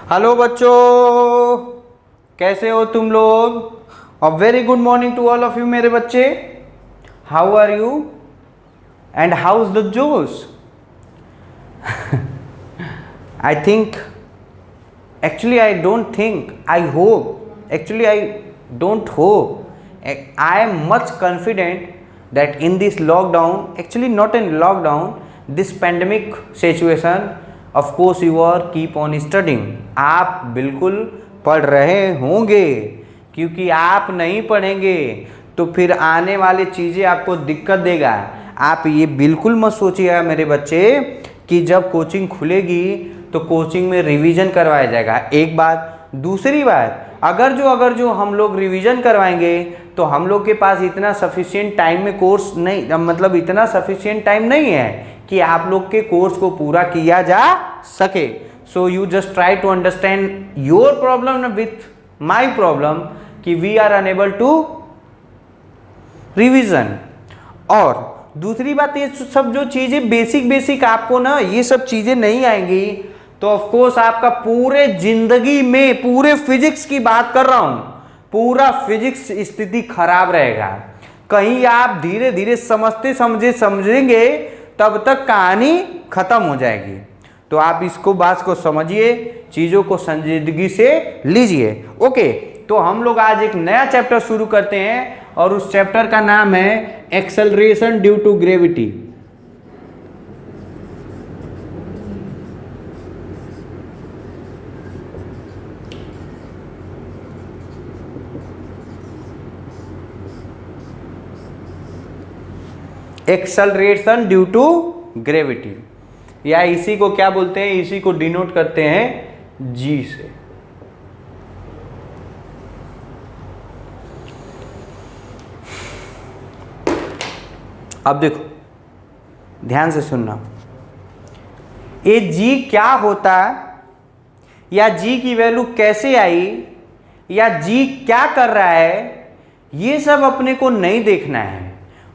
Hello बच्चों, कैसे हो तुम लोग। A very good morning to all of you मेरे बच्चे। How are you and how is the जोश। I think actually I don't think, I hope, actually I don't hope, I am much confident that in this lockdown, actually not in lockdown, this pandemic situation, of course you are keep on studying। आप बिल्कुल पढ़ रहे होंगे, क्योंकि आप नहीं पढ़ेंगे तो फिर आने वाली चीज़ें आपको दिक्कत देगा। आप ये बिल्कुल मत सोचिएगा मेरे बच्चे कि जब कोचिंग खुलेगी तो कोचिंग में रिवीजन करवाया जाएगा। एक बात। दूसरी बात, अगर जो हम लोग रिवीजन करवाएंगे तो हम लोग के पास इतना सफिशिएंट टाइम में कोर्स नहीं, मतलब इतना सफिशिएंट टाइम नहीं है कि आप लोग के कोर्स को पूरा किया जा सके। So you just try to understand your problem with my problem कि we are unable to revision. और दूसरी बात, ये सब जो चीज़ें बेसिक आपको ना ये सब चीज़ें नहीं आएंगी तो ऑफ कोर्स आपका पूरे जिंदगी में, पूरे फिजिक्स की बात कर रहा हूं, पूरा फिजिक्स स्थिति खराब रहेगा। कहीं आप धीरे धीरे समझेंगे तब तक कहानी खत्म हो जाएगी। तो आप इसको बात को समझिए, चीज़ों को संजीदगी से लीजिए। ओके, तो हम लोग आज एक नया चैप्टर शुरू करते हैं और उस चैप्टर का नाम है acceleration due to gravity. Acceleration due to gravity, या इसी को क्या बोलते हैं, इसी को डिनोट करते हैं जी से। अब देखो, ध्यान से सुनना, ये जी क्या होता, या जी की वैल्यू कैसे आई, या जी क्या कर रहा है, ये सब अपने को नहीं देखना है।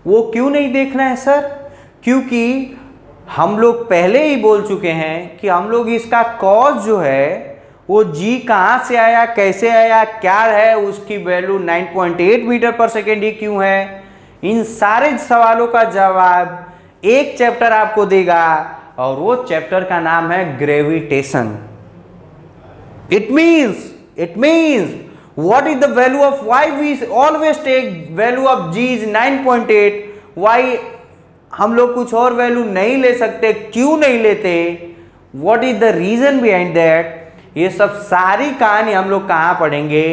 वो क्यों नहीं देखना है सर? क्योंकि हम लोग पहले ही बोल चुके हैं कि हम लोग इसका कॉज जो है वो जी कहाँ से आया, कैसे आया, क्या है, उसकी वैल्यू 9.8 मीटर पर सेकेंड ही क्यों है, इन सारे सवालों का जवाब एक चैप्टर आपको देगा और वो चैप्टर का नाम है gravitation. It means what is the value of why we always take value of g is 9.8, why हम लोग कुछ और वैल्यू नहीं ले सकते, क्यों नहीं लेते, what is the reason behind that, ये सब सारी कहानी हम लोग कहाँ पढ़ेंगे,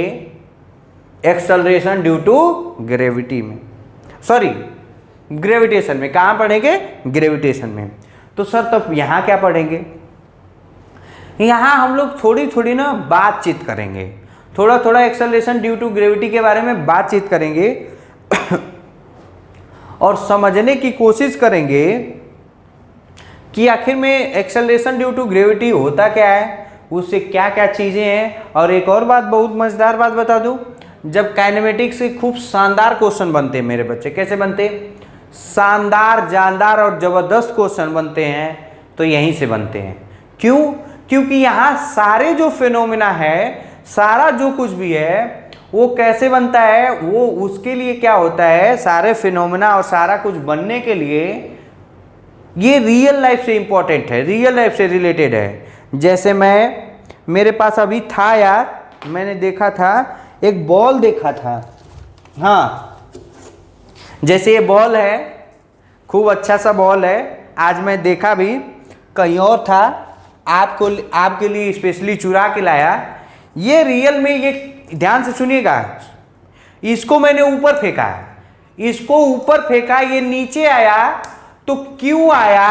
एक्सेलरेशन ड्यू टू ग्रेविटी में, सॉरी ग्रेविटेशन में। कहाँ पढ़ेंगे? ग्रेविटेशन में। तो सर तब यहाँ क्या पढ़ेंगे? यहाँ हम लोग थोड़ी ना बातचीत करेंगे, थोड़ा एक्सेलरेशन ड्यू टू ग्रेविटी के बारे में बातचीत करेंगे और समझने की कोशिश करेंगे कि आखिर में एक्सेलरेशन ड्यू टू ग्रेविटी होता क्या है, उससे क्या क्या चीज़ें हैं। और एक और बात, बहुत मज़ेदार बात बता दूं, जब काइनेमेटिक्स से खूब शानदार क्वेश्चन बनते हैं मेरे बच्चे, कैसे बनते? शानदार, जानदार और ज़बरदस्त क्वेश्चन बनते हैं तो यहीं से बनते हैं। क्यों? क्योंकि यहाँ सारे जो फिनोमिना है, सारा जो कुछ भी है वो कैसे बनता है, वो उसके लिए क्या होता है, सारे फिनोमेना और सारा कुछ बनने के लिए ये रियल लाइफ से इंपॉर्टेंट है, रियल लाइफ से रिलेटेड है। जैसे मेरे पास अभी था यार, मैंने देखा था एक बॉल देखा था, हाँ जैसे ये बॉल है, खूब अच्छा सा बॉल है, आज मैं देखा भी कहीं और था, आपके लिए स्पेशली चुरा के लाया। ये रियल में, ये ध्यान से सुनिएगा, इसको मैंने ऊपर फेंका, इसको ऊपर फेंका, ये नीचे आया तो क्यों आया,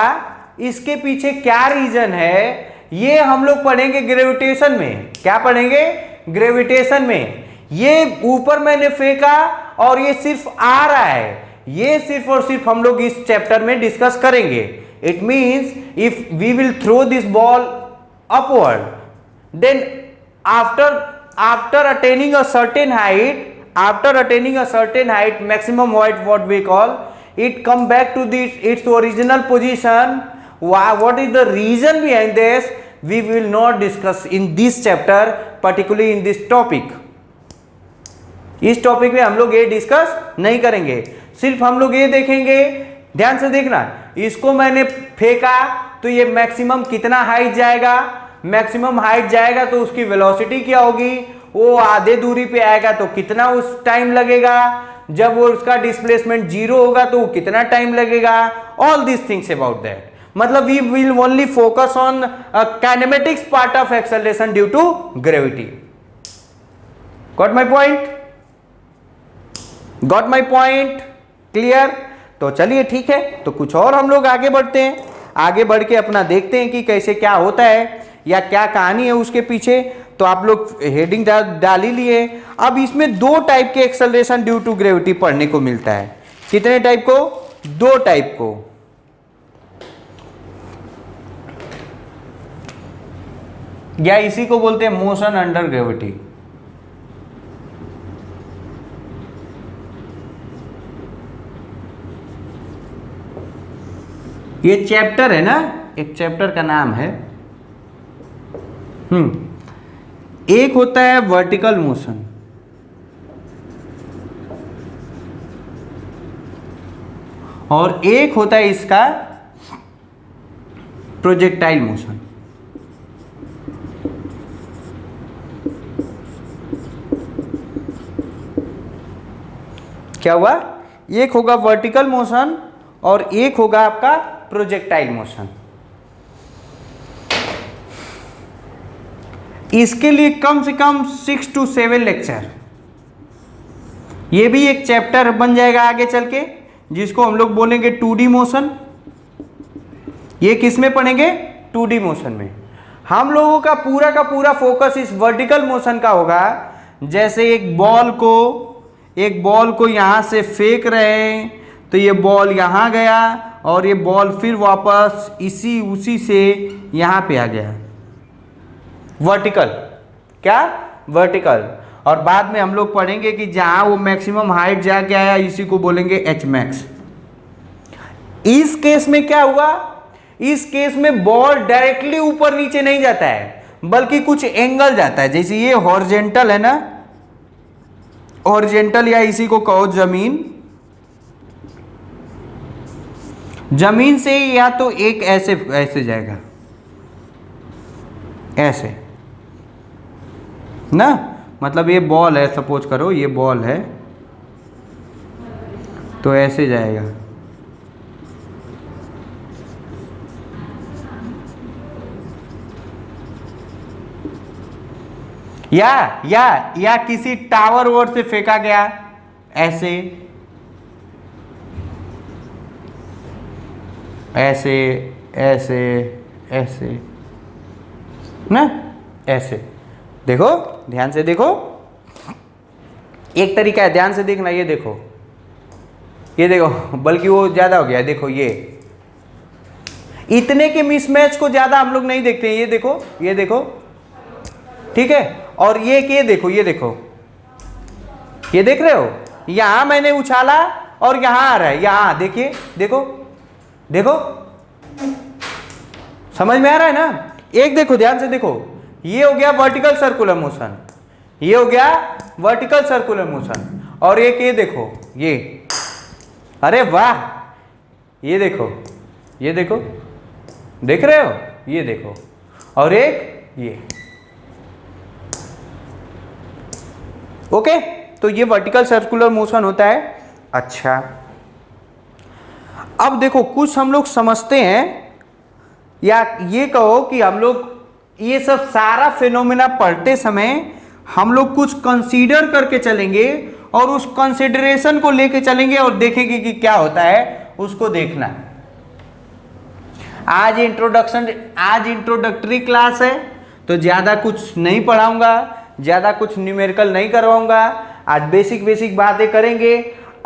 इसके पीछे क्या रीजन है, ये हम लोग पढ़ेंगे ग्रेविटेशन में। क्या पढ़ेंगे? ग्रेविटेशन में। ये ऊपर मैंने फेंका और ये सिर्फ आ रहा है, ये सिर्फ और सिर्फ हम लोग इस चैप्टर में डिस्कस करेंगे। It means if we will throw this ball upward, then after attaining a certain height, maximum height, what we call it, come back to its original position. What is the reason behind this? We will not discuss in this chapter, particularly in this topic. इस topic में हम लोग ये discuss नहीं करेंगे, सिर्फ हम लोग ये देखेंगे। ध्यान से देखना, इसको मैंने फेंका तो ये मैक्सिमम कितना हाइट जाएगा, मैक्सिमम हाइट जाएगा तो उसकी वेलोसिटी क्या होगी, वो आधे दूरी पे आएगा तो कितना उस टाइम लगेगा, जब वो उसका डिस्प्लेसमेंट जीरो होगा तो कितना टाइम लगेगा, all this things about that. मतलब we will only focus on kinematics part of acceleration due to gravity. Got my point? Got my point? Clear? तो चलिए ठीक है, तो कुछ और हम लोग आगे बढ़ते हैं, आगे बढ़ के अपना देखते हैं कि कैसे क्या होता है या क्या कहानी है उसके पीछे। तो आप लोग हेडिंग डाल ही लिए। अब इसमें दो टाइप के एक्सेलरेशन ड्यू टू ग्रेविटी पढ़ने को मिलता है। कितने टाइप को? दो टाइप को। या इसी को बोलते हैं मोशन अंडर ग्रेविटी। ये चैप्टर है ना, एक चैप्टर का नाम है। एक होता है वर्टिकल मोशन, और एक होता है इसका प्रोजेक्टाइल मोशन। क्या हुआ? एक होगा वर्टिकल मोशन और एक होगा आपका प्रोजेक्टाइल मोशन। इसके लिए कम से कम 6 to 7 लेक्चर, ये भी एक चैप्टर बन जाएगा आगे चल के, जिसको हम लोग बोलेंगे 2D मोशन। ये किस में पढ़ेंगे? 2D मोशन में। हम लोगों का पूरा फोकस इस वर्टिकल मोशन का होगा। जैसे एक बॉल को यहां से फेंक रहे हैं, तो ये बॉल यहां गया और ये बॉल फिर वापस उसी से यहां पे आ गया। वर्टिकल, क्या? वर्टिकल। और बाद में हम लोग पढ़ेंगे कि जहां वो मैक्सिमम हाइट जाके आया, इसी को बोलेंगे एच मैक्स। इस केस में क्या हुआ? इस केस में बॉल डायरेक्टली ऊपर नीचे नहीं जाता है, बल्कि कुछ एंगल जाता है। जैसे ये हॉरिजॉन्टल है ना, हॉरिजॉन्टल, या इसी को कहो जमीन से या तो एक ऐसे जाएगा, ऐसे ना। मतलब ये बॉल है, सपोज करो ये बॉल है, तो ऐसे जाएगा। या किसी टावर वोर से फेंका गया, ऐसे ऐसे ऐसे ऐसे ना, ऐसे। देखो, ध्यान से देखो, एक तरीका है, ध्यान से देखना। ये देखो, बल्कि वो ज्यादा हो गया। देखो, ये इतने के मिसमैच को ज्यादा हम लोग नहीं देखते हैं। ये देखो, ठीक है। और ये देखो, ये देख रहे हो? यहां मैंने उछाला और यहां आ रहा है, यहां देखिए, देखो, समझ में आ रहा है ना? एक देखो, ध्यान से देखो, ये हो गया वर्टिकल सर्कुलर मोशन, ये हो गया वर्टिकल सर्कुलर मोशन। और एक ये देखो, ये, अरे वाह, ये देखो, देख रहे हो? ये देखो, और एक ये। ओके, तो ये वर्टिकल सर्कुलर मोशन होता है। अच्छा, अब देखो, कुछ हम लोग समझते हैं, या ये कहो कि हम लोग ये सब सारा फिनोमेना पढ़ते समय हम लोग कुछ कंसीडर करके चलेंगे, और उस कंसिडरेशन को लेके चलेंगे और देखेंगे कि क्या होता है, उसको देखना। आज इंट्रोडक्टरी क्लास है, तो ज़्यादा कुछ नहीं पढ़ाऊंगा, ज़्यादा कुछ न्यूमेरिकल नहीं करवाऊंगा। आज बेसिक बातें करेंगे।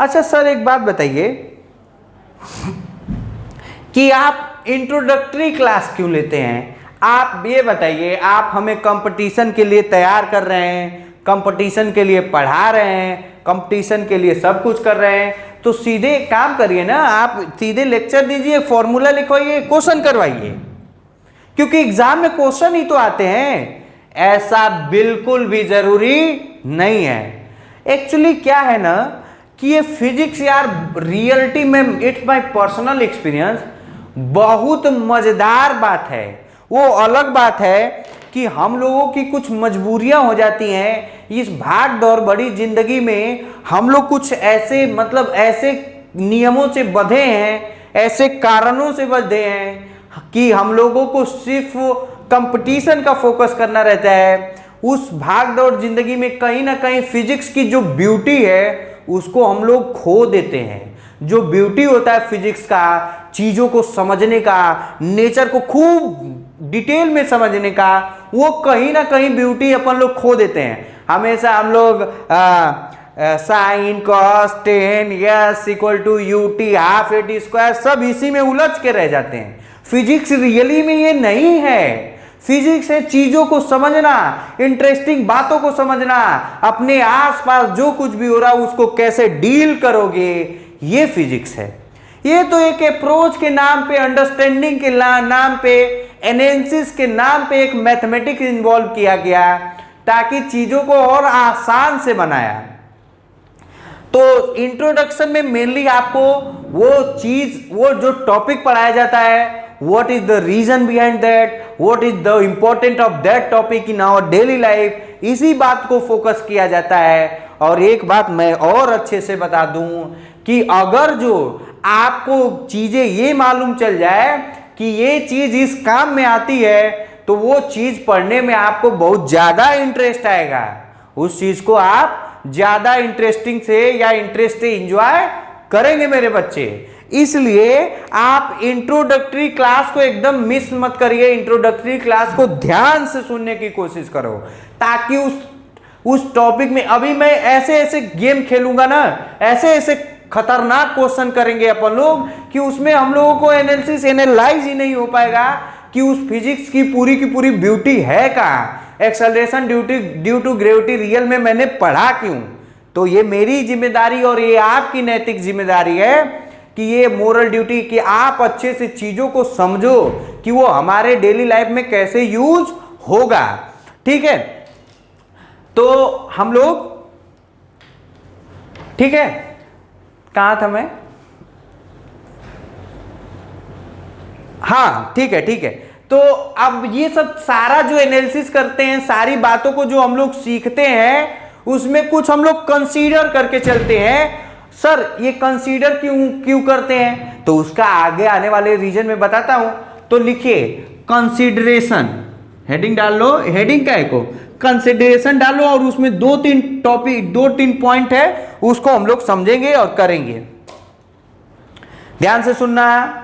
अच्छा सर, एक बात बताइए कि आप इंट्रोडक्टरी क्लास क्यों लेते हैं? आप ये बताइए, आप हमें कंपटीशन के लिए तैयार कर रहे हैं, कंपटीशन के लिए पढ़ा रहे हैं, कंपटीशन के लिए सब कुछ कर रहे हैं, तो सीधे काम करिए ना, आप सीधे लेक्चर दीजिए, फॉर्मूला लिखवाइए, क्वेश्चन करवाइए। क्योंकि एग्जाम में क्वेश्चन ही तो आते हैं। ऐसा बिल्कुल भी जरूरी नहीं है। एक्चुअली क्या है ना कि ये फिजिक्स यार रियलिटी में, इट्स माय पर्सनल एक्सपीरियंस, बहुत मजेदार बात है। वो अलग बात है कि हम लोगों की कुछ मजबूरियां हो जाती हैं इस भाग दौड़ बड़ी जिंदगी में। हम लोग कुछ ऐसे मतलब ऐसे नियमों से बंधे हैं, ऐसे कारणों से बंधे हैं कि हम लोगों को सिर्फ कंपटीशन का फोकस करना रहता है। उस भाग दौड़ जिंदगी में कहीं ना कहीं फिजिक्स की जो ब्यूटी है उसको हम लोग खो देते हैं। जो ब्यूटी होता है फिजिक्स का, चीजों को समझने का, नेचर को खूब डिटेल में समझने का, वो कहीं ना कहीं ब्यूटी अपन लोग खो देते हैं। हमेशा हम लोग sine cos tan s equal to u t half a t square सब इसी में उलझ के रह जाते हैं। फिजिक्स रियली में ये नहीं है। फिजिक्स है चीजों को समझना, इंटरेस्टिंग बातों को समझना, अपने आसपास जो कुछ भी हो रहा है उसको कैसे डील करोगे, ये फिजिक्स है। ये तो एक अप्रोच के नाम पे, अंडरस्टैंडिंग के नाम पे, एनालिसिस के नाम पे एक मैथमेटिक्स इन्वॉल्व किया गया ताकि चीजों को और आसान से बनाया। तो इंट्रोडक्शन में मेनली आपको वो जो टॉपिक पढ़ाया जाता है, what is the reason behind that, what is the importance of that topic in our daily life, इसी बात को फोकस किया जाता है। और एक बात मैं और अच्छे से बता दूं कि अगर जो आपको चीजें ये मालूम चल जाए कि ये चीज इस काम में आती है तो वो चीज पढ़ने में आपको बहुत ज्यादा इंटरेस्ट आएगा। उस चीज को आप ज्यादा इंटरेस्टिंग से या इंटरेस्ट से एंजॉय करेंगे मेरे बच्चे। इसलिए आप इंट्रोडक्टरी क्लास को एकदम मिस मत करिए। इंट्रोडक्टरी क्लास को ध्यान से सुनने की कोशिश करो ताकि उस टॉपिक में अभी मैं ऐसे ऐसे गेम खेलूंगा ना, ऐसे ऐसे खतरनाक क्वेश्चन करेंगे अपन लोग कि उसमें हम लोगों को एनालिसिस एनालाइज ही नहीं हो पाएगा कि उस फिजिक्स की पूरी ब्यूटी है कहाँ। Acceleration due to gravity real में मैंने पढ़ा क्यों। तो ये मेरी जिम्मेदारी और ये आपकी नैतिक जिम्मेदारी है कि ये मोरल ड्यूटी कि आप अच्छे से चीजों को समझो कि वो हमारे डेली लाइफ में कैसे यूज होगा। ठीक है, तो हम लोग, ठीक है, कहां था मैं? हाँ ठीक है। तो अब ये सब सारा जो एनालिसिस करते हैं, सारी बातों को जो हम लोग सीखते हैं उसमें कुछ हम लोग कंसीडर करके चलते हैं। सर ये कंसीडर क्यों करते हैं, तो उसका आगे आने वाले रीजन में बताता हूं। तो लिखिए कंसीडरेशन, हेडिंग डाल लो, हेडिंग क्या है को कंसीडरेशन डालो और उसमें 2-3 टॉपिक 2-3 पॉइंट है उसको हम लोग समझेंगे और करेंगे। ध्यान से सुनना,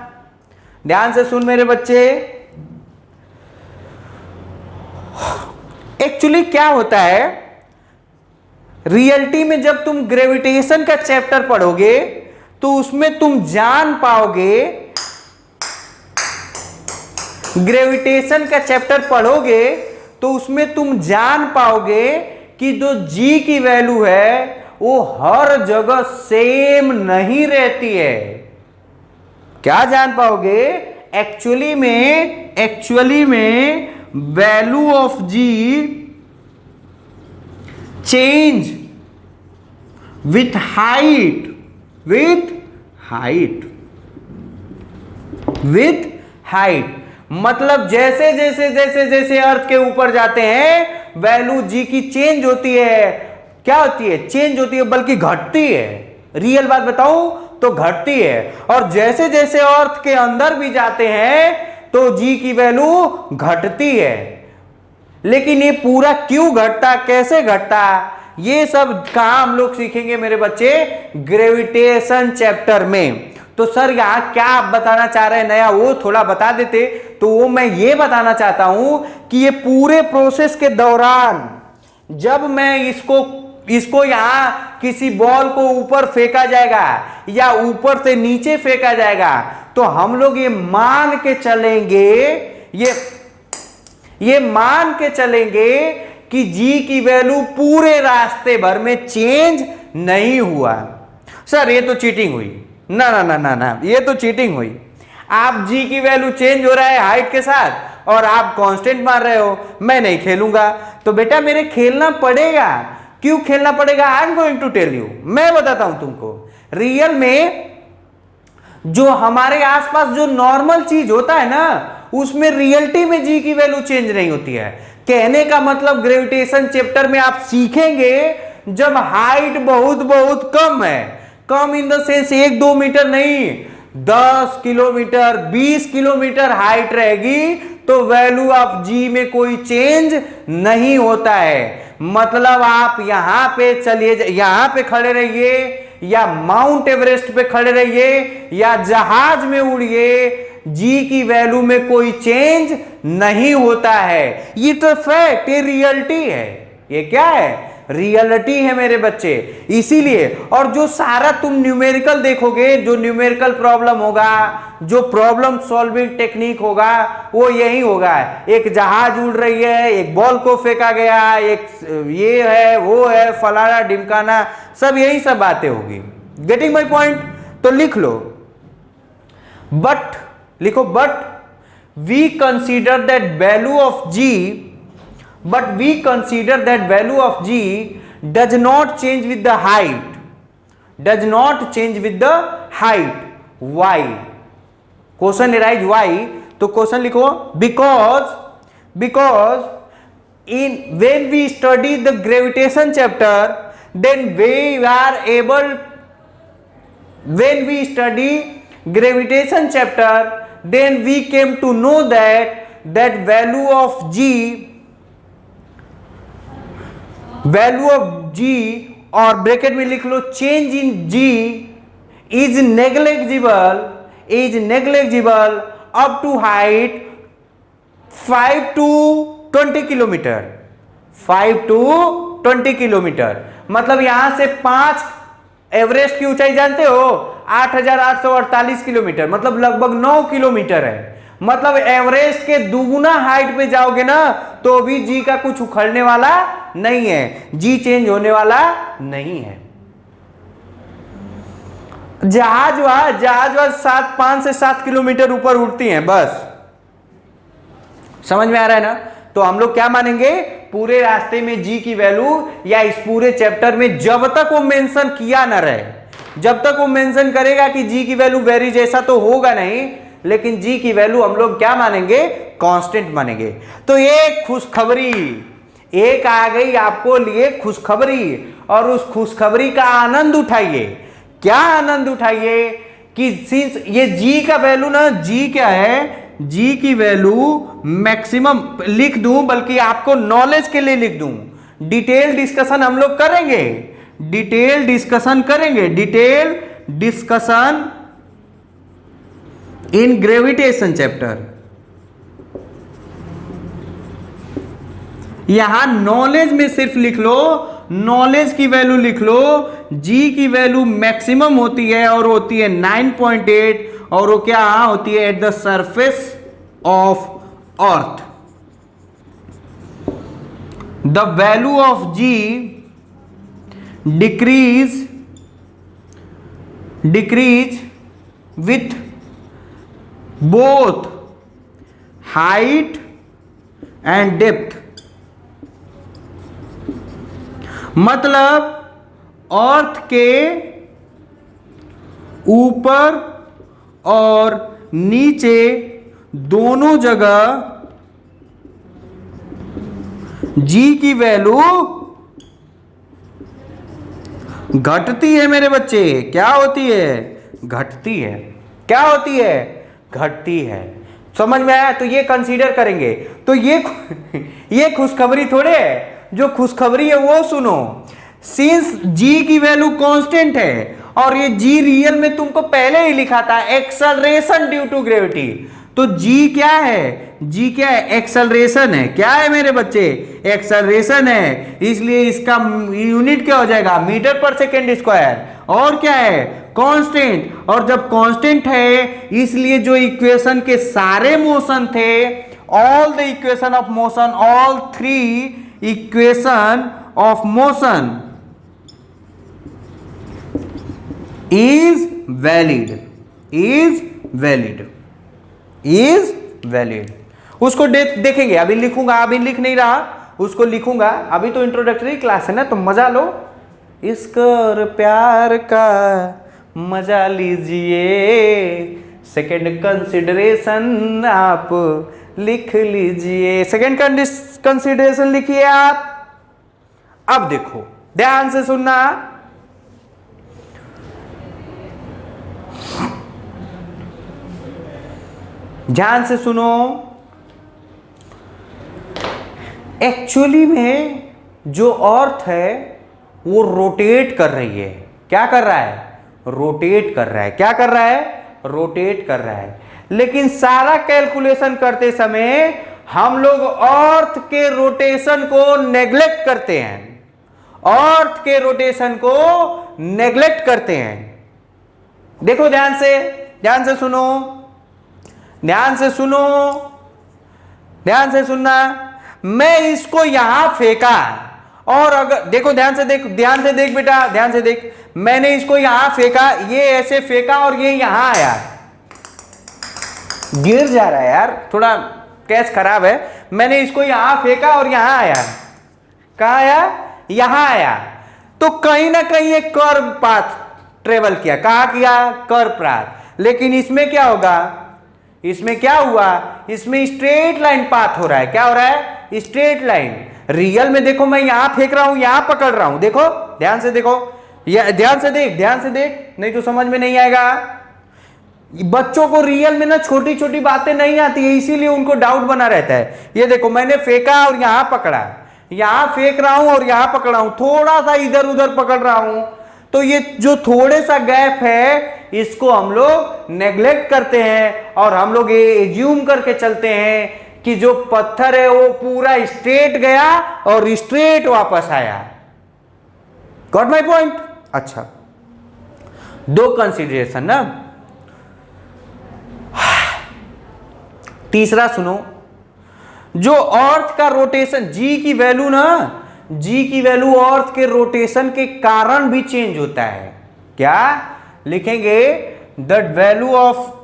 ध्यान से सुन मेरे बच्चे। एक्चुअली क्या होता है रियलिटी में, जब तुम ग्रेविटेशन का चैप्टर पढ़ोगे तो उसमें तुम जान पाओगे, ग्रेविटेशन का चैप्टर पढ़ोगे तो उसमें तुम जान पाओगे कि जो जी की वैल्यू है वो हर जगह सेम नहीं रहती है। क्या जान पाओगे? एक्चुअली में value of g change with height, मतलब जैसे जैसे अर्थ के ऊपर जाते हैं वैल्यू जी की चेंज होती है। क्या होती है? चेंज होती है, बल्कि घटती है। रियल बात बताऊं तो घटती है। और जैसे जैसे अर्थ के अंदर भी जाते हैं तो जी की वैल्यू घटती है। लेकिन ये पूरा क्यों घटता, कैसे घटता, ये सब कहां हम लोग सीखेंगे मेरे बच्चे? ग्रेविटेशन चैप्टर में। तो सर यहां क्या आप बताना चाह रहे हैं नया, वो थोड़ा बता देते। तो वो मैं ये बताना चाहता हूं कि ये पूरे प्रोसेस के दौरान जब मैं इसको यहां किसी बॉल को ऊपर फेंका जाएगा या ऊपर से नीचे फेंका जाएगा तो हम लोग ये मान के चलेंगे कि जी की वैल्यू पूरे रास्ते भर में चेंज नहीं हुआ। सर ये तो चीटिंग हुई। ना, ये तो चीटिंग हुई। आप जी की वैल्यू चेंज हो रहा है हाइट के साथ और आप कांस्टेंट मान रहे हो, मैं नहीं खेलूंगा। तो बेटा मेरे खेलना पड़ेगा। क्यों खेलना पड़ेगा? I am going to tell you, मैं बताता हूं तुमको। रियल में जो हमारे आसपास जो नॉर्मल चीज होता है ना, उसमें रियलिटी में जी की वैल्यू चेंज नहीं होती है। कहने का मतलब ग्रेविटेशन चैप्टर में आप सीखेंगे जब हाइट बहुत बहुत कम है, कम इन द सेंस 1-2 मीटर नहीं, 10 किलोमीटर 20 किलोमीटर हाइट रहेगी तो वैल्यू ऑफ जी में कोई चेंज नहीं होता है। मतलब आप यहां पे चलिए, यहां पे खड़े रहिए या माउंट एवरेस्ट पे खड़े रहिए या जहाज में उड़िए, जी की वैल्यू में कोई चेंज नहीं होता है। ये तो फैक्ट, ये रियलिटी है। ये क्या है? रियलिटी है मेरे बच्चे। इसीलिए, और जो सारा तुम न्यूमेरिकल देखोगे, जो न्यूमेरिकल प्रॉब्लम होगा, जो प्रॉब्लम सॉल्विंग टेक्निक होगा, वो यही होगा। एक जहाज उड़ रही है, एक बॉल को फेंका गया, एक ये है वो है, फलाना ढिमकाना, सब यही सब बातें होगी। Getting my point? तो लिख लो, बट लिखो, but we consider that value of g, but we consider that value of g does not change with the height, does not change with the height. Why? Question arise why? तो question लिखो, because in when we study the gravitation chapter, then we are able, when we study gravitation chapter, then we came to know that value of g और bracket में लिख लो change in g is negligible up to height 5 to 20 kilometre, 5 to 20 kilometre. मतलब यहां से 5 Everest की ऊंचाई जानते हो 8,848 किलोमीटर, मतलब लगभग 9 किलोमीटर है। मतलब एवरेस्ट के दुगुना हाइट पे जाओगे ना तो भी जी का कुछ उखड़ने वाला नहीं है, जी चेंज होने वाला नहीं है। जहाज 5 से 7 किलोमीटर ऊपर उड़ती हैं बस। समझ में आ रहा है ना? तो हम लोग क्या मानेंगे, पूरे रास्ते में जी की वैल्यू या इस पूरे चैप्टर में जब तक वो मेंशन किया ना रहे, जब तक वो मेंशन करेगा कि जी की वैल्यू वेरी जैसा तो होगा नहीं, लेकिन जी की वैल्यू हम लोग क्या मानेंगे, कांस्टेंट मानेंगे। तो ये खुशखबरी एक आ गई आपको लिए खुशखबरी, और उस खुशखबरी का आनंद उठाइए। क्या आनंद उठाइए कि सिंस ये जी का वैल्यू ना, जी क्या है, जी की वैल्यू मैक्सिमम लिख दूं, बल्कि आपको नॉलेज के लिए लिख दूं। डिटेल डिस्कशन हम लोग करेंगे, detail discussion in gravitation chapter. यहां नॉलेज में सिर्फ लिख लो, नॉलेज की वैल्यू लिख लो, जी की वैल्यू मैक्सिमम होती है और होती है 9.8, और वो क्या होती है, at the surface of earth. The value of g decreases with both height and depth. मतलब अर्थ के ऊपर और नीचे दोनों जगह जी की वैल्यू घटती है मेरे बच्चे। क्या होती है? घटती है। क्या होती है? घटती है। समझ में आया? तो ये कंसीडर करेंगे। तो ये खुशखबरी थोड़े है, जो खुशखबरी है वो सुनो। सिंस जी की वैल्यू कांस्टेंट है और ये जी रियल में तुमको पहले ही लिखा था एक्सेलरेशन ड्यू टू ग्रेविटी, तो जी क्या है? जी क्या है? एक्सेलरेशन है। क्या है मेरे बच्चे? एक्सेलरेशन है। इसलिए इसका यूनिट क्या हो जाएगा? मीटर पर सेकेंड स्क्वायर। और क्या है? कांस्टेंट। और जब कांस्टेंट है इसलिए जो इक्वेशन के सारे मोशन थे, all the equation of motion, all 3 equation of motion is valid, is valid, is valid। उसको देखेंगे। अभी लिखूंगा, अभी लिख नहीं रहा, उसको लिखूंगा। अभी तो इंट्रोडक्टरी क्लास है ना, तो मजा लो, इश्क और प्यार का मजा लीजिए। सेकंड कंसिडरेशन आप लिख लीजिए, सेकंड कंसिडरेशन लिखिए आप। अब देखो, ध्यान से सुनना, ध्यान से सुनो। एक्चुअली में जो अर्थ है वो रोटेट कर रही है। क्या कर रहा है? रोटेट कर रहा है। क्या कर रहा है? रोटेट कर रहा है। लेकिन सारा कैलकुलेशन करते समय हम लोग अर्थ के रोटेशन को नेग्लेक्ट करते हैं, अर्थ के रोटेशन को नेग्लेक्ट करते हैं। देखो ध्यान से, ध्यान से सुनो, ध्यान से सुनो, ध्यान से सुनना। मैं इसको यहां फेंका, और अगर देखो, ध्यान से देख, ध्यान से देख बेटा, ध्यान से देख। मैंने इसको यहां फेंका, ये ऐसे फेंका और ये यहां आया, गिर जा रहा है यार, थोड़ा कैच खराब है। मैंने इसको यहां फेंका और यहां आया। कहां आया? यहां आया। तो कहीं ना कहीं एक कर्व पाथ ट्रेवल किया। कहां किया? Curve path. लेकिन इसमें क्या होगा? इसमें क्या हुआ? इसमें स्ट्रेट लाइन पाथ हो रहा है। क्या हो रहा है? Straight line. रियल में देखो, मैं यहां फेंक रहा हूं, यहां पकड़ रहा हूं। देखो ध्यान से देखो, ध्यान से देख, ध्यान से देख, नहीं तो समझ में नहीं आएगा। बच्चों को रियल में ना छोटी छोटी बातें नहीं आती है, इसीलिए उनको डाउट बना रहता है। ये देखो, मैंने फेंका और यहां पकड़ा, यहां फेंक रहा हूं और यहां पकड़ा हूं, थोड़ा सा इधर उधर पकड़ रहा हूं। तो ये जो थोड़े सा गैप है, इसको हम लोग नेग्लेक्ट करते हैं और हम लोग ये एज्यूम करके चलते हैं कि जो पत्थर है वो पूरा स्ट्रेट गया और स्ट्रेट वापस आया। Got my point? अच्छा, दो कंसीडरेशन ना। तीसरा सुनो, जो अर्थ का रोटेशन, जी की वैल्यू ना, जी की वैल्यू अर्थ के रोटेशन के कारण भी चेंज होता है। क्या लिखेंगे? द वैल्यू ऑफ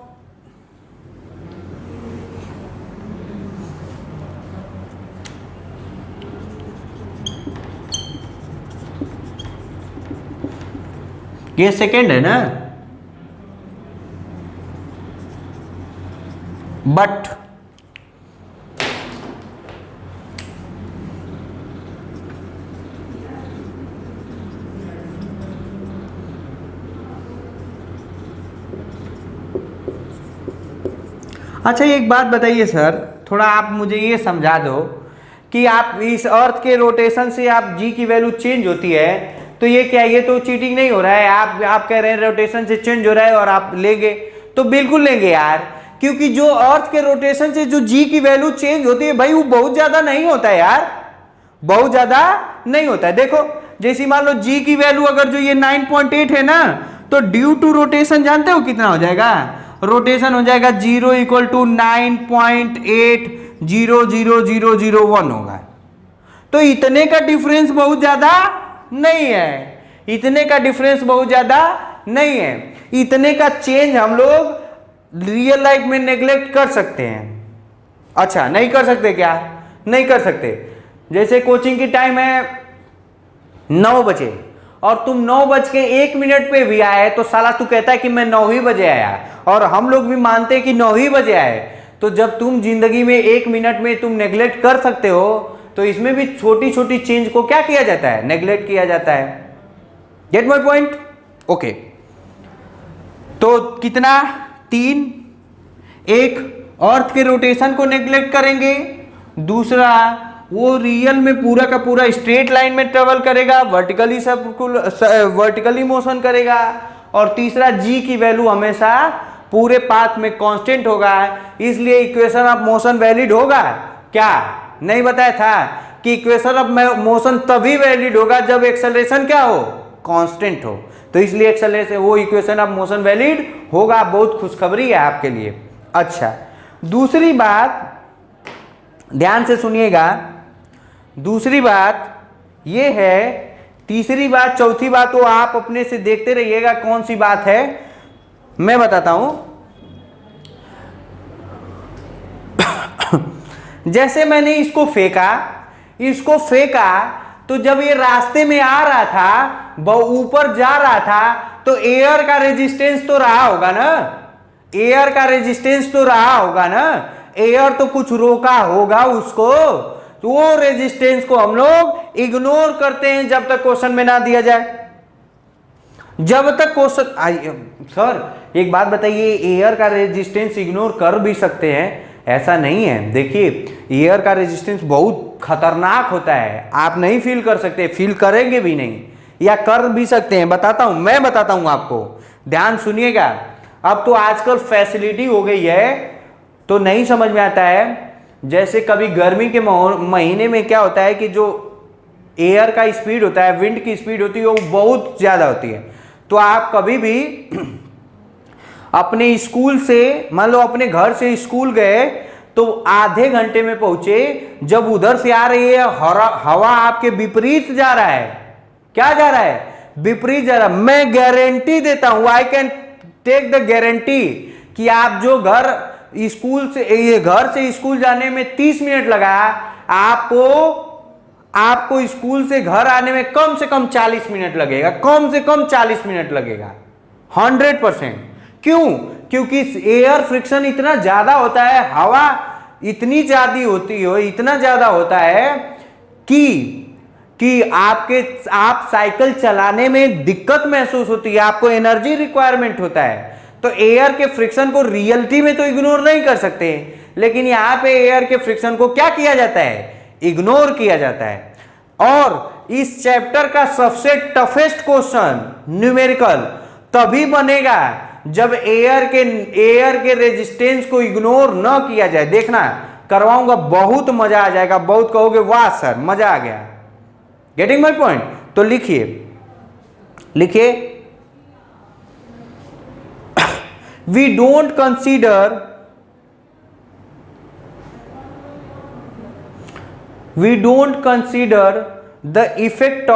ये सेकेंड है ना, बट अच्छा, एक बात बताइए सर, थोड़ा आप मुझे ये समझा दो कि आप इस अर्थ के रोटेशन से आप जी की वैल्यू चेंज होती है, तो ये क्या, ये तो चीटिंग नहीं हो रहा है? आप कह रहे हैं रोटेशन से चेंज हो रहा है और आप लेंगे, तो बिल्कुल लेंगे यार, क्योंकि जो अर्थ के रोटेशन से जो जी की वैल्यू चेंज होती है भाई, वो बहुत ज्यादा नहीं होता है यार, बहुत ज्यादा नहीं होता है। देखो, जैसे मान लो जी की वैल्यू अगर जो ये 9.8 है ना, तो ड्यू टू रोटेशन जानते हो कितना हो जाएगा? रोटेशन हो जाएगा 0 इक्वल टू 9.8000001 होगा। तो इतने का डिफरेंस बहुत ज्यादा नहीं है, इतने का डिफरेंस बहुत ज्यादा नहीं है। इतने का चेंज हम लोग रियल लाइफ में नेग्लेक्ट कर सकते हैं। अच्छा, नहीं कर सकते क्या? नहीं कर सकते। जैसे कोचिंग की टाइम है 9 बजे और तुम 9:01 पे भी आए, तो साला तू कहता है कि मैं 9 ही बजे आया, और हम लोग भी मानते हैं कि 9 ही बजे आए। तो जब तुम जिंदगी में 1 मिनट में तुम नेग्लेक्ट कर सकते हो, तो इसमें भी छोटी छोटी चेंज को क्या किया जाता है? नेग्लेक्ट किया जाता है। Gate my point? ओके, तो कितना? 3। एक, अर्थ के रोटेशन को नेग्लेक्ट करेंगे। दूसरा, वो रियल में पूरा का पूरा स्ट्रेट लाइन में ट्रेवल करेगा, वर्टिकली मोशन करेगा। और तीसरा, जी की वैल्यू हमेशा पूरे पाथ में कांस्टेंट होगा, इसलिए इक्वेशन ऑफ मोशन वैलिड होगा। क्या नहीं बताया था कि इक्वेशन ऑफ मोशन तभी वैलिड होगा जब एक्सेलरेशन क्या हो? कांस्टेंट हो। तो इसलिए एक्सेलरेशन, वो इक्वेशन ऑफ मोशन वैलिड होगा। बहुत खुशखबरी है आपके लिए। अच्छा, दूसरी बात ध्यान से सुनिएगा, दूसरी बात ये है, तीसरी बात, चौथी बात तो आप अपने से देखते रहिएगा कौन सी बात है, मैं बताता हूं। जैसे मैंने इसको फेंका तो जब ये रास्ते में आ रहा था, ऊपर जा रहा था, तो एयर का रेजिस्टेंस तो रहा होगा ना, एयर का रेजिस्टेंस तो रहा होगा ना, एयर तो कुछ रोका होगा उसको, तो वो रेजिस्टेंस को हम लोग इग्नोर करते हैं जब तक क्वेश्चन में ना दिया जाए। जब तक क्वेश्चन, सर एक बात बताइए, एयर का रेजिस्टेंस इग्नोर कर भी सकते हैं? ऐसा नहीं है। देखिए एयर का रेजिस्टेंस बहुत खतरनाक होता है, आप नहीं फील कर सकते, फील करेंगे भी नहीं, या कर भी सकते हैं। बताता हूं, मैं बताता हूं आपको, ध्यान सुनिएगा। अब तो आजकल फैसिलिटी हो गई है तो नहीं समझ में आता है। जैसे कभी गर्मी के महीने में क्या होता है कि जो एयर का स्पीड होता है, विंड की स्पीड होती है, वो बहुत ज्यादा होती है। तो आप कभी भी अपने स्कूल से, मान लो अपने घर से स्कूल गए तो आधे घंटे में पहुंचे, जब उधर से आ रही है हवा आपके विपरीत जा रहा है, क्या जा रहा है? विपरीत जा रहा है। मैं गारंटी देता हूं, I can take the guarantee, कि आप जो घर से स्कूल जाने में 30 मिनट लगा, आपको स्कूल से घर आने में कम से कम 40 मिनट लगेगा, कम से कम 40 मिनट लगेगा, 100%। क्यों? क्योंकि एयर फ्रिक्शन इतना ज्यादा होता है, हवा इतनी ज्यादा होती है, इतना ज्यादा होता है कि आप साइकिल चलाने में दिक्कत महसूस होती है, आपको एनर्जी रिक्वायरमेंट होता है। तो एयर के फ्रिक्शन को रियलिटी में तो इग्नोर नहीं कर सकते, लेकिन यहां पे एयर के फ्रिक्शन को क्या किया जाता है? इग्नोर किया जाता है। और इस चैप्टर का सबसे टफेस्ट क्वेश्चन न्यूमेरिकल तभी बनेगा जब एयर के रेजिस्टेंस को इग्नोर न किया जाए। देखना, करवाऊंगा, बहुत मजा आ जाएगा, बहुत कहोगे वाह सर मजा आ गया। Getting my point? तो लिखिए we don't consider the effect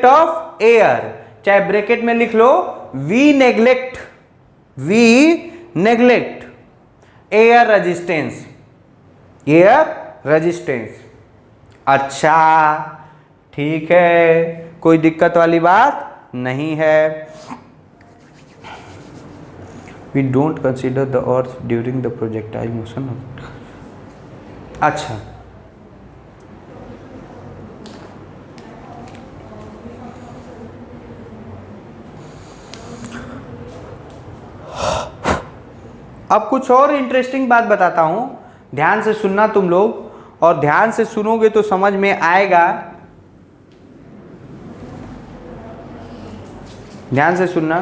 of air, चाहे ब्रैकेट में लिख लो, वी नेग्लेक्ट एयर रेजिस्टेंस। अच्छा ठीक है, कोई दिक्कत वाली बात नहीं है। We don't consider the earth during the projectile motion. अच्छा, अब कुछ और इंटरेस्टिंग बात बताता हूं, ध्यान से सुनना तुम लोग, और ध्यान से सुनोगे तो समझ में आएगा। ध्यान से सुनना।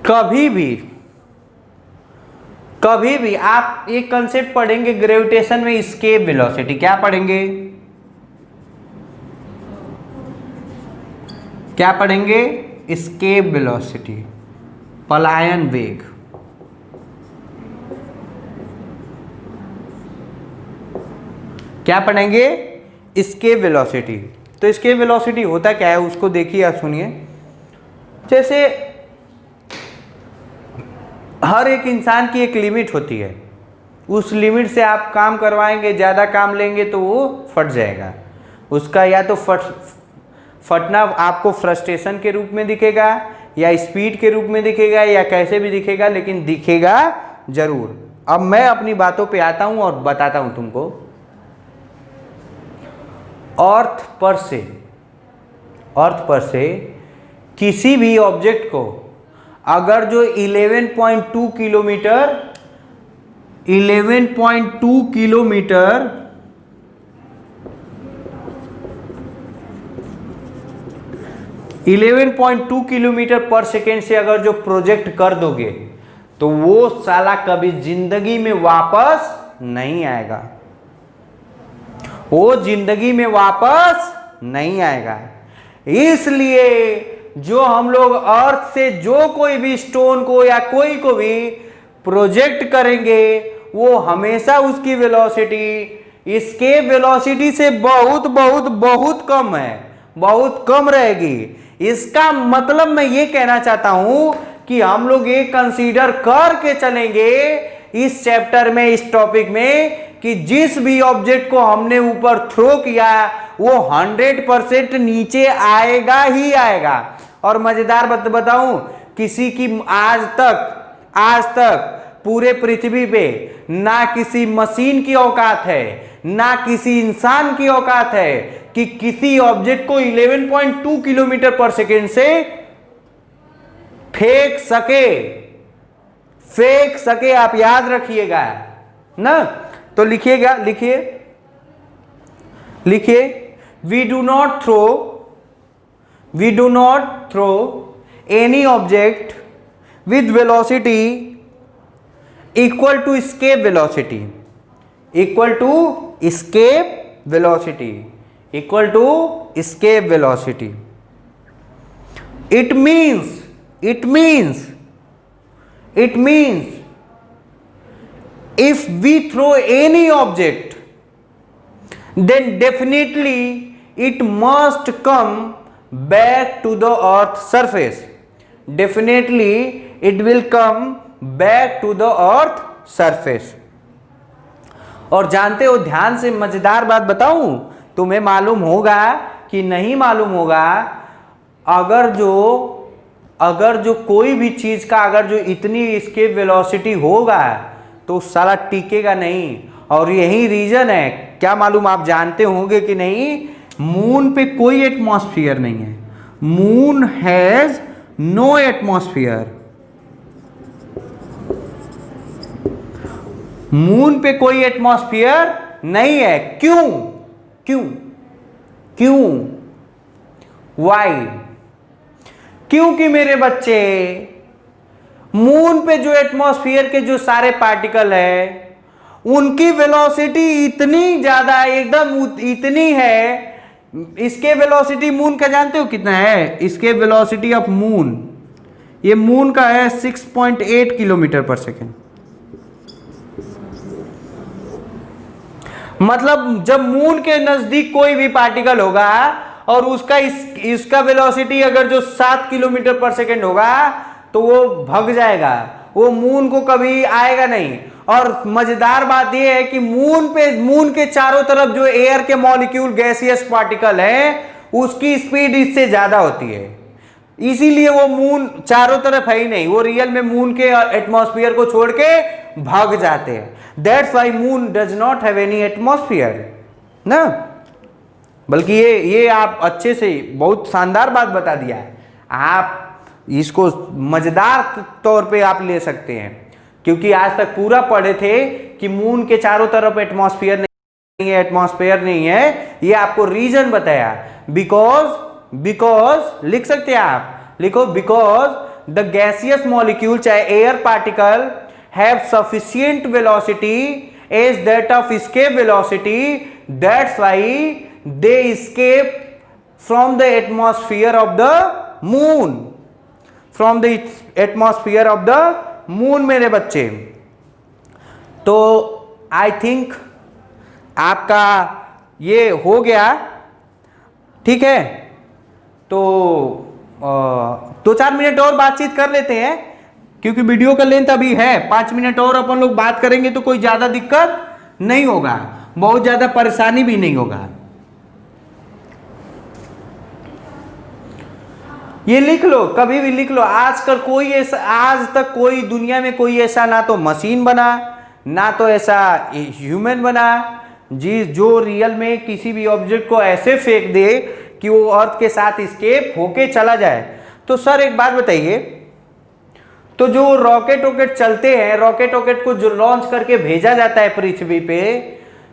कभी भी आप एक कंसेप्ट पढ़ेंगे ग्रेविटेशन में, एस्केप वेलोसिटी। क्या पढ़ेंगे? एस्केप वेलोसिटी, पलायन वेग। क्या पढ़ेंगे? Escape velocity. तो एस्केप वेलोसिटी होता क्या है उसको देखिए या सुनिए। जैसे हर एक इंसान की एक लिमिट होती है, उस लिमिट से आप काम करवाएंगे, ज़्यादा काम लेंगे तो वो फट जाएगा। उसका या तो फटना आपको फ्रस्ट्रेशन के रूप में दिखेगा, या स्पीड के रूप में दिखेगा, या कैसे भी दिखेगा, लेकिन दिखेगा जरूर। अब मैं अपनी बातों पे आता हूं और बताता हूं तुमको। अर्थ पर से किसी भी ऑब्जेक्ट को अगर जो 11.2 किलोमीटर 11.2 किलोमीटर पर सेकेंड से अगर जो प्रोजेक्ट कर दोगे तो वो साला कभी जिंदगी में वापस नहीं आएगा, वो जिंदगी में वापस नहीं आएगा। इसलिए जो हम लोग अर्थ से जो कोई भी स्टोन को या कोई को भी प्रोजेक्ट करेंगे, वो हमेशा उसकी वेलोसिटी एस्केप वेलोसिटी से बहुत बहुत बहुत कम है, बहुत कम रहेगी। इसका मतलब मैं ये कहना चाहता हूं कि हम लोग ये कंसीडर करके चलेंगे इस चैप्टर में, इस टॉपिक में, कि जिस भी ऑब्जेक्ट को हमने ऊपर थ्रो किया वो 100% नीचे आएगा ही आएगा। और मजेदार बात बताऊं, किसी की आज तक पूरे पृथ्वी पे ना किसी मशीन की औकात है, ना किसी इंसान की औकात है कि किसी ऑब्जेक्ट को 11.2 किलोमीटर पर सेकेंड से फेंक सके। आप याद रखिएगा ना। तो लिखिएगा, लिखिए we do not throw any object with velocity equal to escape velocity. It means if we throw any object, then definitely it must come back to the earth surface. Definitely it will come back to the earth surface. और जानते हो, ध्यान से मजेदार बात बताऊं, तुम्हें मालूम होगा कि नहीं मालूम होगा, अगर जो कोई भी चीज का अगर जो इतनी एस्केप वेलोसिटी होगा तो साला टिकेगा नहीं। और यही रीजन है, क्या मालूम आप जानते होंगे कि नहीं, मून पे कोई एटमॉस्फेयर नहीं है। Moon has no atmosphere. Moon पे कोई एटमॉस्फेयर नहीं है। क्यों? वाई? क्योंकि मेरे बच्चे, मून पे जो एटमॉस्फेयर के जो सारे पार्टिकल है उनकी वेलोसिटी इतनी ज्यादा, एकदम इतनी है। इसके वेलोसिटी मून का जानते हो कितना है? इसके वेलोसिटी ऑफ मून, ये मून का है 6.8 किलोमीटर पर सेकेंड। मतलब जब मून के नजदीक कोई भी पार्टिकल होगा और उसका इसका वेलोसिटी अगर जो 7 किलोमीटर पर सेकेंड होगा तो वो भग जाएगा, वो मून को कभी आएगा नहीं। और मजेदार बात यह है कि मून के चारों तरफ जो एयर के मॉलिक्यूल, गैसियस पार्टिकल है, उसकी स्पीड इससे ज्यादा होती है। इसीलिए वो मून चारों तरफ है ही नहीं, वो रियल में मून के एटमॉस्फेयर को छोड़ के भाग जाते हैं। That's why moon does not have any atmosphere ना। बल्कि ये आप अच्छे से बहुत शानदार बात बता दिया है, आप इसको मजेदार तौर पे आप ले सकते हैं, क्योंकि आज तक पूरा पढ़े थे कि मून के चारों तरफ एटमॉस्फेयर नहीं है। ये आपको रीजन बताया, बिकॉज लिख सकते हैं आप, लिखो बिकॉज द गैसियस मॉलिक्यूल, चाहे air particle, have sufficient velocity as that of escape velocity, that's why they escape from the atmosphere of the moon, from the atmosphere of the moon. मेरे बच्चे, तो I think आपका ये हो गया, ठीक है। तो 2-4 मिनट और बातचीत कर लेते हैं, क्योंकि वीडियो का लेंथ अभी है 5 मिनट और अपन लोग बात करेंगे तो कोई ज्यादा दिक्कत नहीं होगा, बहुत ज्यादा परेशानी भी नहीं होगा। ये लिख लो, कभी भी लिख लो। आज तक कोई दुनिया में कोई ऐसा ना तो मशीन बना, ना तो ऐसा ह्यूमन बना जो रियल में किसी भी ऑब्जेक्ट को ऐसे फेंक दे कि वो अर्थ के साथ एस्केप होके चला जाए। तो सर एक बात बताइए, तो जो रॉकेट चलते हैं, रॉकेट को जो लॉन्च करके भेजा जाता है पृथ्वी पे,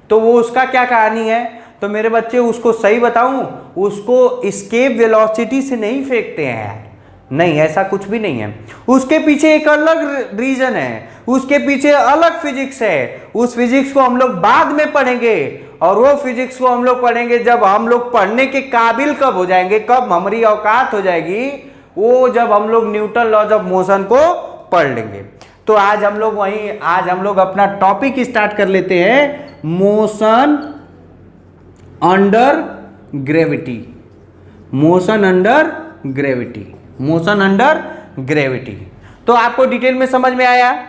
तो वो उसका क्या कहानी है? तो मेरे बच्चे, उसको सही बताऊं, उसको एस्केप वेलोसिटी से नहीं फेंकते हैं, नहीं, ऐसा कुछ भी नहीं है। उसके पीछे एक अलग रीजन है, उसके पीछे अलग फिजिक्स है। उस फिजिक्स को हम लोग बाद में पढ़ेंगे, और वो फिजिक्स को हम लोग पढ़ेंगे जब हम लोग पढ़ने के काबिल कब हो जाएंगे, कब हमारी औकात हो जाएगी, वो जब हम लोग न्यूटन लॉज ऑफ मोशन को पढ़ लेंगे। तो आज हम लोग अपना टॉपिक स्टार्ट कर लेते हैं, motion under gravity. Motion under gravity, motion under gravity. तो आपको डिटेल में समझ में आया,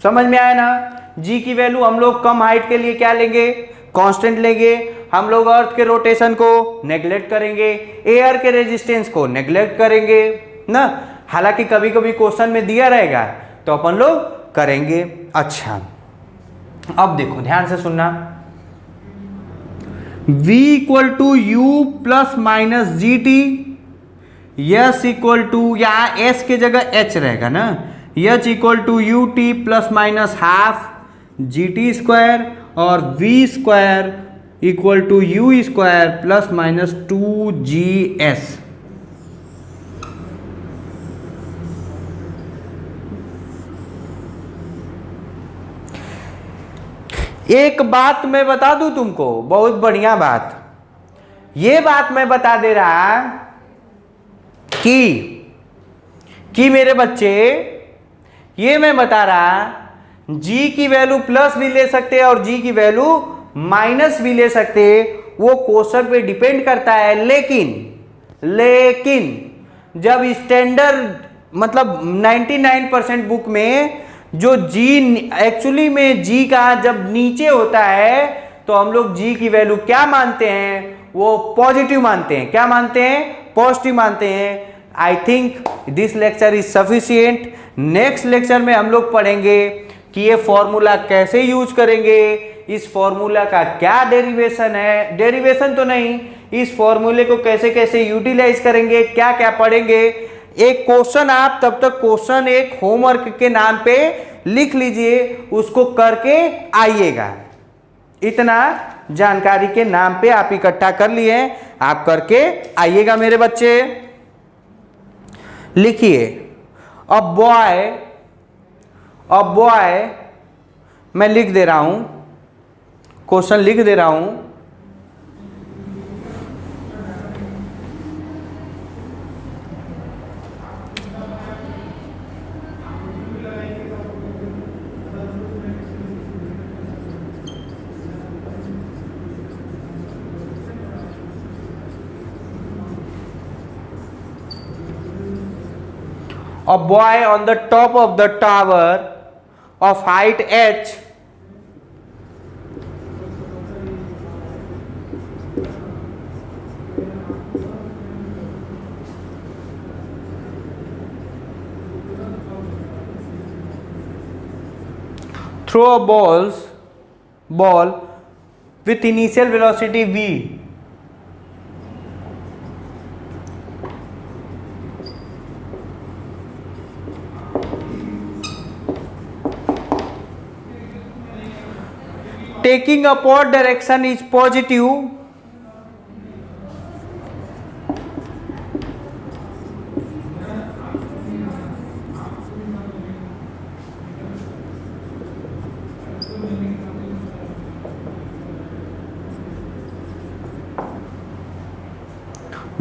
समझ में आया ना। जी की वैल्यू हम लोग कम हाइट के लिए क्या लेंगे, कांस्टेंट लेंगे। हम लोग अर्थ के रोटेशन को नेग्लेक्ट करेंगे, एयर के रेजिस्टेंस को नेग्लेक्ट करेंगे ना। हालांकि कभी कभी क्वेश्चन में दिया रहेगा तो अपन लोग करेंगे। अच्छा, अब देखो ध्यान से सुनना, v equal to u plus minus g t, s equal to, यहाँ s के जगह h रहेगा ना, h equal to u t plus minus half g t square, और v square equal to u square plus minus 2gs। एक बात मैं बता दूं तुमको, बहुत बढ़िया बात, ये बात मैं बता दे रहा कि मेरे बच्चे, ये मैं बता रहा g की वैल्यू प्लस भी ले सकते हैं और g की वैल्यू माइनस भी ले सकते हैं, वो क्वेश्चन पे डिपेंड करता है। लेकिन जब स्टैंडर्ड मतलब 99% बुक में जो g एक्चुअली में g का जब नीचे होता है तो हम लोग g की वैल्यू क्या मानते हैं, वो पॉजिटिव मानते हैं। क्या मानते हैं, पॉजिटिव मानते हैं। I think this lecture is sufficient. Next lecture में हम लोग पढ़ेंगे कि ये फॉर्मूला कैसे यूज करेंगे, इस फॉर्मूला का क्या डेरिवेशन है, डेरिवेशन तो नहीं, इस फॉर्मूले को कैसे कैसे यूटिलाइज करेंगे, क्या क्या पढ़ेंगे। एक क्वेश्चन आप तब तक क्वेश्चन एक होमवर्क के नाम पे लिख लीजिए, उसको करके आइएगा। इतना जानकारी के नाम पे आप इकट्ठा कर लिए, आप करके आइएगा मेरे बच्चे। लिखिए, अ बॉय, मैं लिख दे रहा हूं, क्वेश्चन लिख दे रहा हूं। A boy on the top of the tower of height h throw a ball with initial velocity v. Taking upward direction is positive.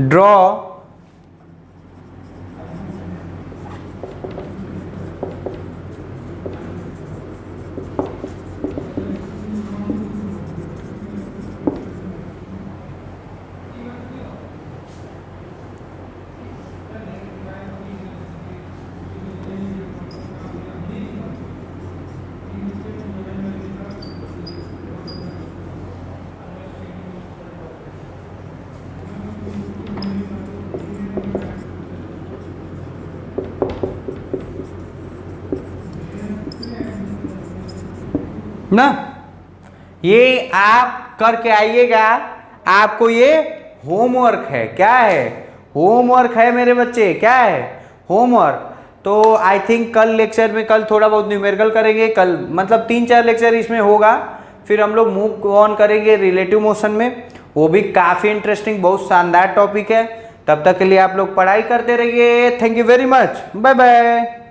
Draw ना, ये आप करके आइएगा। आपको ये होमवर्क है। क्या है, होमवर्क है मेरे बच्चे, क्या है, होमवर्क। तो आई थिंक कल लेक्चर में, कल थोड़ा बहुत न्यूमेरिकल करेंगे, कल मतलब 3-4 लेक्चर इसमें होगा। फिर हम लोग मूव ऑन करेंगे रिलेटिव मोशन में, वो भी काफ़ी इंटरेस्टिंग, बहुत शानदार टॉपिक है। तब तक के लिए आप लोग पढ़ाई करते रहिए। Thank you very much, bye bye.